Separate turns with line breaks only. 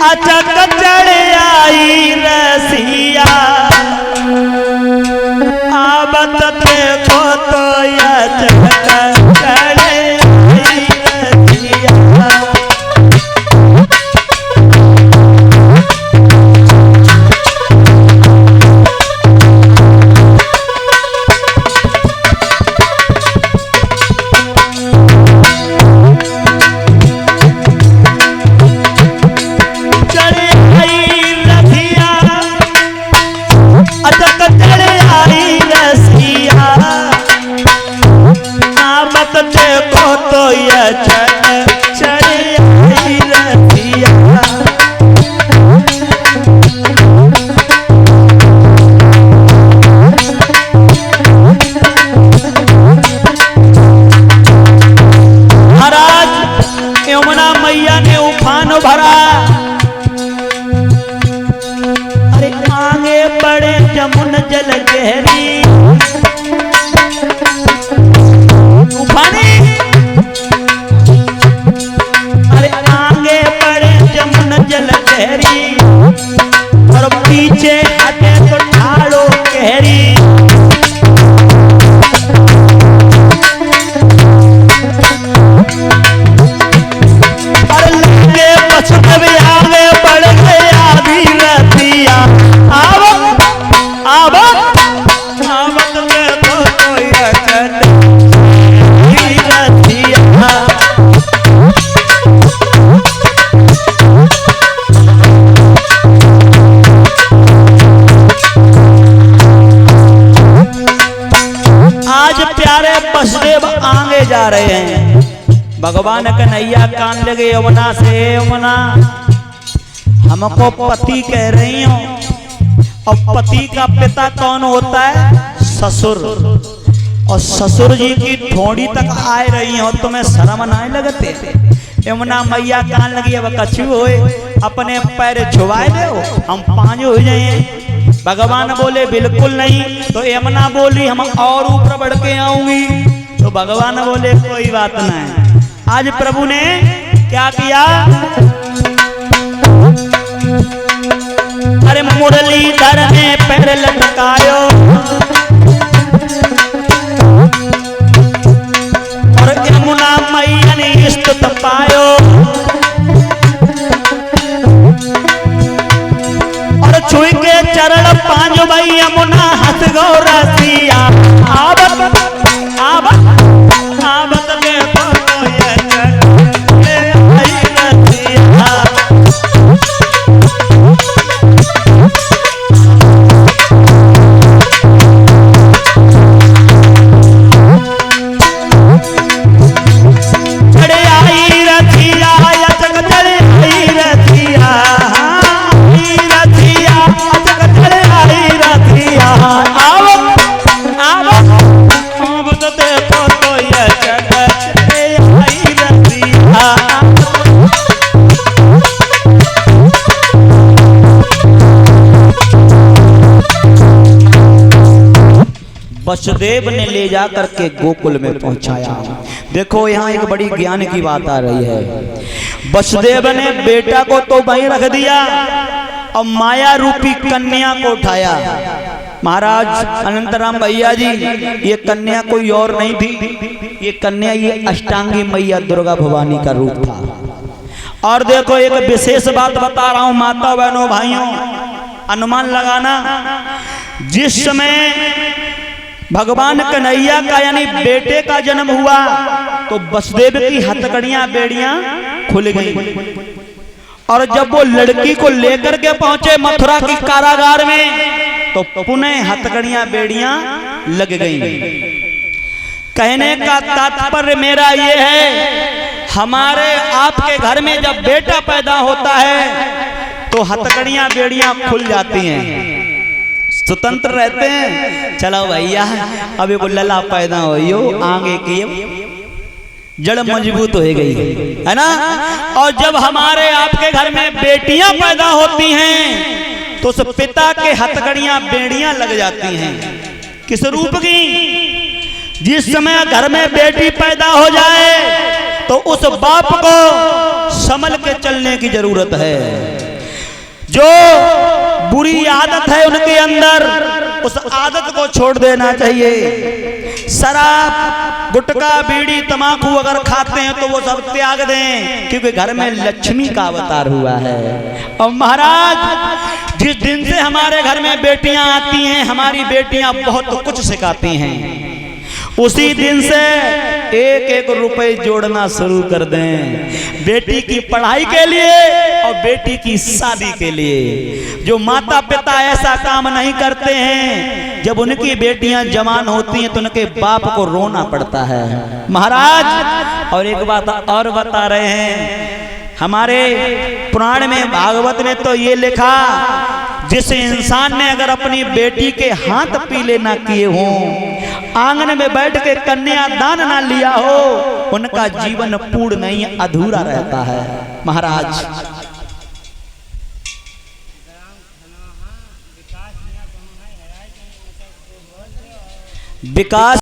अचक चढ़ आई रसिया आबत देखो तो अचक चढ़ आई रसिया। जा रहे हैं भगवान कन्हैया कान लगे यमुना से यमुना हमको पति कह रही हो और पति का पिता कौन होता है ससुर और ससुर जी की ठोड़ी तक आए रही हो तुम्हें शर्म ना लगते। यमुना मैया कान लगी अब कछु होए अपने पैर छुआए दो हम पांच हो जाए। भगवान बोले बिल्कुल नहीं। तो यमुना बोली हम और ऊपर बढ़ के आऊंगी। तो भगवान बोले कोई बात नहीं। आज प्रभु ने क्या किया अरे मुरलीधर ने पैर लटकायो और यमुना मैया ने स्तुत पायो और छुई के चरण पांच भाई यमुना हंस गो रसिया आवत वसुदेव ने ले जाकर के गोकुल में पहुंचाया। देखो यहाँ एक बड़ी ज्ञान की बात आ रही है। वसुदेव ने बेटा को तो वहीं रख दिया और माया रूपी कन्या को उठाया। महाराज अनंतराम भैया जी ये कन्या कोई और नहीं थी, ये कन्या ये अष्टांगी मैया दुर्गा भवानी का रूप था। और देखो एक विशेष बात बता रहा हूं माता बहनों भाइयों, अनुमान लगाना। जिस समय भगवान कन्हैया का यानी बेटे का जन्म हुआ तो वसुदेव की हथकड़ियां बेड़ियां खुल गई और जब वो लड़की को लेकर के पहुंचे मथुरा की कारागार में तो पुनः हथकड़ियां बेड़ियां लग गई। कहने का तात्पर्य मेरा ये है हमारे आपके घर में जब बेटा पैदा होता है तो हथकड़ियां बेड़ियां खुल जाती हैं, स्वतंत्र रहते हैं। चलो भैया अब एक लला पैदा हो आगे की जड़ मजबूत हो गई है ना। और जब हमारे आपके घर में बेटियां पैदा होती हैं तो उस पिता के हथकड़ियां बेड़ियां लग जाती हैं। किस रूप की? जिस समय घर में बेटी पैदा हो जाए तो उस बाप को संभल के चलने की जरूरत है। जो बुरी आदत है उनके अंदर, उस आदत को छोड़ देना चाहिए। शराब, गुटखा, बीड़ी, तमाकू अगर खाते हैं तो वो सब त्याग दें, क्योंकि घर में लक्ष्मी का अवतार हुआ है। और महाराज, जिस दिन से हमारे घर में बेटियां आती हैं, हमारी बेटियां बहुत कुछ सिखाती हैं, उसी दिन से एक एक रुपए जोड़ना शुरू कर दें बेटी की पढ़ाई के लिए और बेटी की शादी के लिए। जो माता पिता ऐसा काम नहीं करते हैं, जब उनकी बेटियां जवान होती हैं तो उनके बाप को रोना पड़ता है महाराज। और एक बात और बता रहे हैं, हमारे पुराण में, भागवत में तो ये लिखा, जिस इंसान ने अगर अपनी बेटी के हाथ पीले ना किए हों, आंगन में बैठ के कन्यादान ना लिया हो, उनका जीवन पूर्ण नहीं, अधूरा रहता है महाराज। विकास